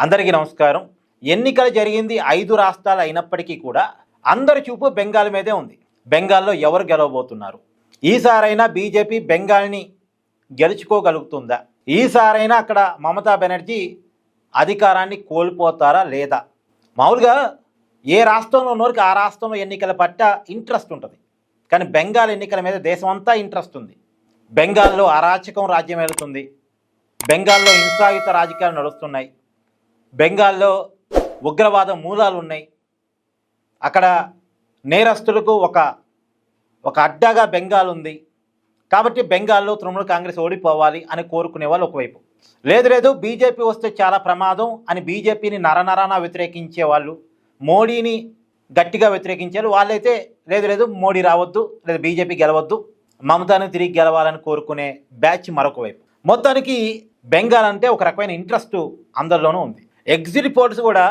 అందరికీ నమస్కారం. ఎన్నికలు జరిగింది 5 రాష్ట్రాలు అయినప్పటికీ కూడా అందరి చూపు బెంగాల్ మీదే ఉంది. బెంగాల్లో ఎవరు గెలవబోతున్నారు? ఈసారైనా బీజేపీ బెంగాల్ని గెలుచుకోగలుగుతుందా? ఈసారైనా అక్కడ మమతా బెనర్జీ అధికారాన్ని కోల్పోతారా లేదా? మామూలుగా ఏ రాష్ట్రంలో ఉన్నోరికి ఆ రాష్ట్రంలో ఎన్నికల పట్ల ఇంట్రెస్ట్ ఉంటుంది, కానీ బెంగాల్ ఎన్నికల మీద దేశం అంతా ఇంట్రెస్ట్ ఉంది. బెంగాల్లో అరాచకం రాజ్యం వెళుతుంది, బెంగాల్లో హింసాయుత రాజకీయాలు నడుస్తున్నాయి, బెంగాల్లో ఉగ్రవాద మూలాలు ఉన్నాయి. అక్కడ నేరస్తులకు ఒక అడ్డాగా బెంగాల్ ఉంది. కాబట్టి బెంగాల్లో తృణమూల్ కాంగ్రెస్ ఓడిపోవాలి అని కోరుకునే వాళ్ళు ఒకవైపు, లేదు బీజేపీ వస్తే చాలా ప్రమాదం అని బీజేపీని నరనరాన వ్యతిరేకించే వాళ్ళు, మోడీని గట్టిగా వ్యతిరేకించారు వాళ్ళైతే లేదు మోడీ రావద్దు, లేదా బీజేపీ గెలవద్దు, మమతాను తిరిగి గెలవాలని కోరుకునే బ్యాచ్ మరొక వైపు. మొత్తానికి బెంగాల్ అంటే ఒక రకమైన ఇంట్రెస్ట్ అందరిలోనూ ఉంది. ఎగ్జిట్ పోల్స్ కూడా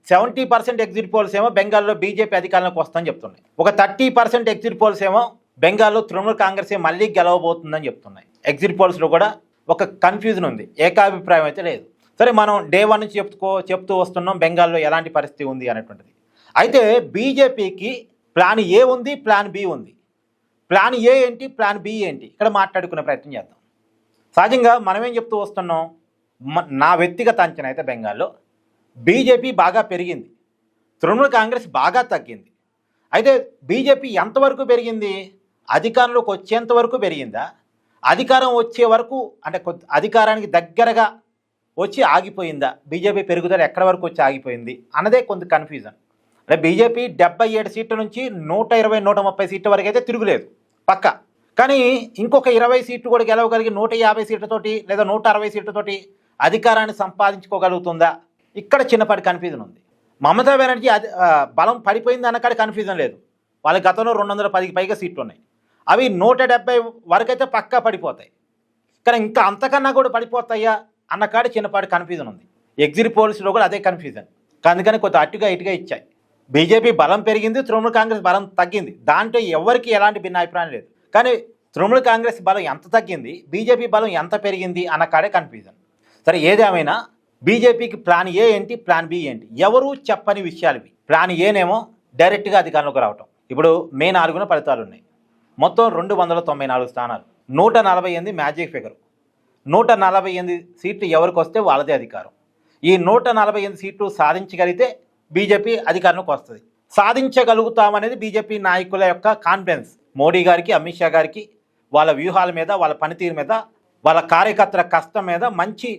70% ఎగ్జిట్ పోల్స్ ఏమో బెంగాల్లో బీజేపీ అధికారంలోకి వస్తుందని చెప్తున్నాయి. ఒక 30% ఎగ్జిట్ పోల్స్ ఏమో బెంగాల్లో తృణమూల్ కాంగ్రెస్ మళ్ళీ గెలవబోతుందని చెప్తున్నాయి. ఎగ్జిట్ పోల్స్లో కూడా ఒక కన్ఫ్యూజన్ ఉంది, ఏకాభిప్రాయం అయితే లేదు. సరే, మనం డే 1 నుంచి చెప్తూ వస్తున్నాం బెంగాల్లో ఎలాంటి పరిస్థితి ఉంది అనేటువంటిది. అయితే బీజేపీకి ప్లాన్ ఏ ఉంది, ప్లాన్ బి ఉంది. ప్లాన్ ఏ ఏంటి, ప్లాన్ బి ఏంటి, ఇక్కడ మాట్లాడుకునే ప్రయత్నం చేద్దాం. సహజంగా మనమేం చెప్తూ వస్తున్నాం, నా వ్యక్తిగత అంచనా అయితే బెంగాల్లో బీజేపీ బాగా పెరిగింది, తృణమూల్ కాంగ్రెస్ బాగా తగ్గింది. అయితే బీజేపీ ఎంతవరకు పెరిగింది? అధికారంలోకి వచ్చేంత వరకు పెరిగిందా? అధికారం వచ్చే వరకు అంటే అధికారానికి దగ్గరగా వచ్చి ఆగిపోయిందా? బీజేపీ పెరుగుదల ఎక్కడి వరకు వచ్చి ఆగిపోయింది అన్నదే కొంత కన్ఫ్యూజన్. అంటే బీజేపీ 77 సీట్ల నుంచి 120-130 సీట్ల వరకు అయితే తిరుగులేదు పక్క. కానీ ఇంకొక 20 సీట్లు కూడా గెలవగలిగి 150 సీట్లతోటి లేదా 160 సీట్లతోటి అధికారాన్ని సంపాదించుకోగలుగుతుందా? ఇక్కడ చిన్నపాటి కన్ఫ్యూజన్ ఉంది. మమతా బెనర్జీ బలం పడిపోయింది అన్నకాడ కన్ఫ్యూజన్ లేదు. వాళ్ళ గతంలో 210కి పైగా సీట్లు ఉన్నాయి, అవి 170 వరకు అయితే పక్కా పడిపోతాయి. కానీ ఇంకా అంతకన్నా కూడా పడిపోతాయా అన్నకాడ చిన్నపాటి కన్ఫ్యూజన్ ఉంది. ఎగ్జిట్ పోల్స్లో కూడా అదే కన్ఫ్యూజన్. అందుకని కొంత అటుగా ఇటుగా ఇచ్చాయి. బీజేపీ బలం పెరిగింది, తృణమూల్ కాంగ్రెస్ బలం తగ్గింది. దాంట్లో ఎవరికి ఎలాంటి భిన్నాభిప్రాయం లేదు. కానీ తృణమూల్ కాంగ్రెస్ బలం ఎంత తగ్గింది, బీజేపీ బలం ఎంత పెరిగింది అన్న కాడే కన్ఫ్యూజన్. సరే, ఏదేమైనా బీజేపీకి ప్లాన్ ఏ ఏంటి, ప్లాన్ బి ఏంటి, ఎవరూ చెప్పని విషయాలు ఇవి. ప్లాన్ ఏనేమో డైరెక్ట్గా అధికారంలోకి రావటం. ఇప్పుడు మే 4న ఫలితాలు ఉన్నాయి. మొత్తం 294 స్థానాలు, 148 మ్యాజిక్ ఫిగర్. 148 సీట్లు ఎవరికి వస్తే వాళ్ళదే అధికారం. ఈ 148 సీట్లు సాధించగలిగితే బీజేపీ అధికారంలోకి వస్తుంది. సాధించగలుగుతామనేది బీజేపీ నాయకుల యొక్క కాన్ఫిడెన్స్. మోడీ గారికి, అమిత్ షా గారికి వాళ్ళ వ్యూహాల మీద, వాళ్ళ పనితీరు మీద, వాళ్ళ కార్యకర్తల కష్టం మీద మంచి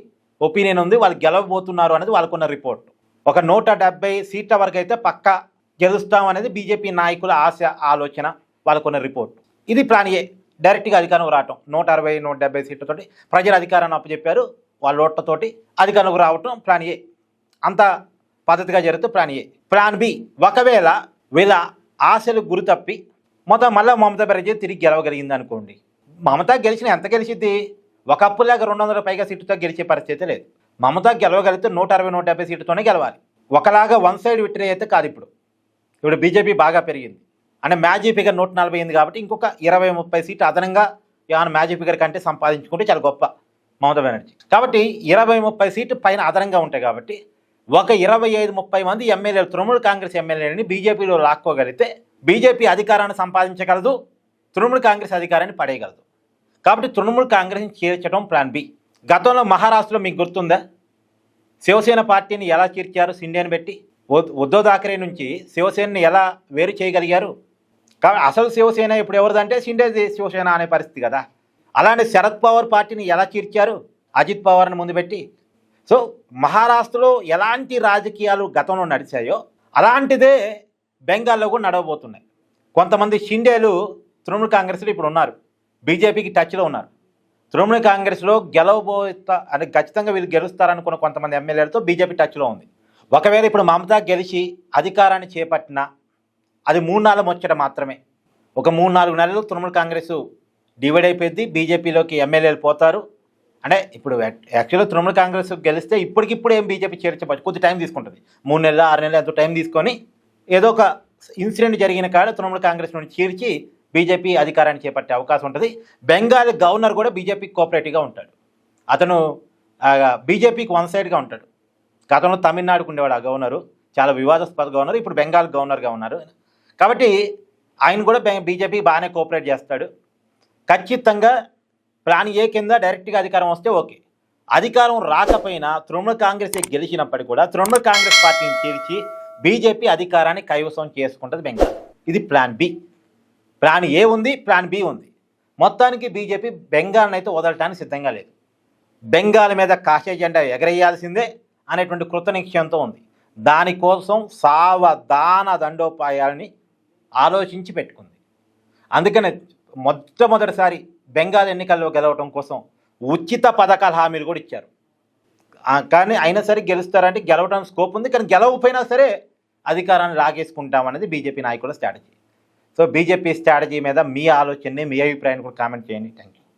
ఒపీనియన్ ఉంది. వాళ్ళు గెలవబోతున్నారు అనేది వాళ్ళకున్న రిపోర్ట్. ఒక 170 సీట్ల వరకు అయితే పక్కా గెలుస్తాం అనేది బీజేపీ నాయకుల ఆశ, ఆలోచన, వాళ్ళకున్న రిపోర్ట్. ఇది ప్లాన్ ఏ. డైరెక్ట్గా అధికారంలోకి రావటం, 160-170 సీట్లతోటి ప్రజల అధికారాన్ని అప్పచెప్పారు, వాళ్ళ ఓట్లతోటి అధికారంలోకి రావటం ప్లాన్ ఏ. అంత పద్ధతిగా జరుగుతూ ప్లాన్ ఏ. ప్లాన్ బి, ఒకవేళ వీళ్ళ ఆశలు గురి తప్పి మళ్ళీ మమతా బెనర్జీ తిరిగి గెలవగలిగింది అనుకోండి. మమతా గెలిచిన ఎంత గెలిచిద్ది? ఒకప్పులాగా 200 పైగా సీట్లతో గెలిచే పరిస్థితి లేదు. మమతా గెలవగలిగితే 160-170 సీట్లతోనే గెలవాలి. ఒకలాగా వన్ సైడ్ విక్టరీ అయితే కాదు. ఇప్పుడు బీజేపీ బాగా పెరిగింది అంటే మ్యాజిక్ ఫిగర్ 148 కాబట్టి ఇంకొక 20-30 సీట్లు అదనంగా ఏమైనా మ్యాజిక్ ఫిగర్ కంటే సంపాదించుకుంటే చాలా గొప్ప మమతా బెనర్జీ. కాబట్టి 20-30 సీట్లు పైన అదనంగా ఉంటాయి. కాబట్టి ఒక 25-30 మంది ఎమ్మెల్యేలు, తృణమూల్ కాంగ్రెస్ ఎమ్మెల్యేలని బీజేపీలో లాక్కోగలిగితే బీజేపీ అధికారాన్ని సంపాదించగలదు, తృణమూల్ కాంగ్రెస్ అధికారాన్ని పడేయగలదు. కాబట్టి తృణమూల్ కాంగ్రెస్ని చేర్చడం ప్లాన్ బి. గతంలో మహారాష్ట్రలో మీకు గుర్తుందా, శివసేన పార్టీని ఎలా చేర్చారు? షిండేని పెట్టి ఉద్ధవ్ థాకరే నుంచి శివసేనని ఎలా వేరు చేయగలిగారు? కాబట్టి అసలు శివసేన ఇప్పుడు ఎవరిదంటే షిండే శివసేన అనే పరిస్థితి కదా. అలానే శరద్ పవార్ పార్టీని ఎలా చేర్చారు? అజిత్ పవార్ని ముందు పెట్టి. సో మహారాష్ట్రలో ఎలాంటి రాజకీయాలు గతంలో నడిచాయో అలాంటిదే బెంగాల్లో కూడా నడవబోతున్నాయి. కొంతమంది షిండేలు తృణమూల్ కాంగ్రెస్లో ఇప్పుడు ఉన్నారు, బీజేపీకి టచ్లో ఉన్నారు. తృణమూల్ కాంగ్రెస్లో అంటే ఖచ్చితంగా వీళ్ళు గెలుస్తారనుకున్న కొంతమంది ఎమ్మెల్యేలతో బీజేపీ టచ్లో ఉంది. ఒకవేళ ఇప్పుడు మమతా గెలిచి అధికారాన్ని చేపట్టినా అది 3 నెలల ముచ్చట మాత్రమే. ఒక 3-4 నెలలు తృణమూల్ కాంగ్రెస్ డివైడ్ అయిపోయింది, బీజేపీలోకి ఎమ్మెల్యేలు పోతారు. అంటే ఇప్పుడు యాక్చువల్గా తృణమూల్ కాంగ్రెస్ గెలిస్తే ఇప్పటికిప్పుడు ఏం బీజేపీ చేర్చవచ్చు, కొద్ది టైం తీసుకుంటుంది. 3 నెలలు 6 నెలలు ఎంతో టైం తీసుకొని ఏదో ఒక ఇన్సిడెంట్ జరిగిన కాడ తృణమూల్ కాంగ్రెస్ నుండి చేర్చి బీజేపీ అధికారాన్ని చేపట్టే అవకాశం ఉంటుంది. బెంగాల్ గవర్నర్ కూడా బీజేపీకి కోఆపరేటివ్గా ఉంటాడు. అతను బీజేపీకి వన్ సైడ్గా ఉంటాడు. గతంలో తమిళనాడుకు ఉండేవాడు ఆ గవర్నరు, చాలా వివాదాస్పద గవర్నర్, ఇప్పుడు బెంగాల్ గవర్నర్గా ఉన్నారు. కాబట్టి ఆయన కూడా బీజేపీ బాగానే కోఆపరేట్ చేస్తాడు. ఖచ్చితంగా ప్లాన్ ఏ కింద డైరెక్ట్గా అధికారం వస్తే ఓకే. అధికారం రాకపోయినా తృణమూల్ కాంగ్రెస్ గెలిచినప్పటికీ కూడా తృణమూల్ కాంగ్రెస్ పార్టీని చేర్చి బీజేపీ అధికారాన్ని కైవసం చేసుకుంటుంది బెంగాల్. ఇది ప్లాన్ బి. ప్లాన్ ఏ ఉంది, ప్లాన్ బి ఉంది. మొత్తానికి బీజేపీ బెంగాల్ని అయితే వదలటానికి సిద్ధంగా లేదు. బెంగాల్ మీద కాషాయ జెండా ఎగరేయాల్సిందే అనేటువంటి కృత నిశ్చయంతో ఉంది. దానికోసం సావధాన దండోపాయాలని ఆలోచించి పెట్టుకుంది. అందుకనే మొట్టమొదటిసారి బెంగాల్ ఎన్నికల్లో గెలవడం కోసం ఉచిత పథకాల హామీలు కూడా ఇచ్చారు. కానీ అయినా సరే గెలుస్తారంటే గెలవడం స్కోప్ ఉంది, కానీ గెలవకపోయినా సరే అధికారాన్ని లాగేసుకుంటామనేది బీజేపీ నాయకుల స్ట్రాటజీ. సో బీజేపీ స్ట్రాటజీ మీద మీ ఆలోచనని, మీ అభిప్రాయాన్ని కూడా కామెంట్ చేయండి. Thank you.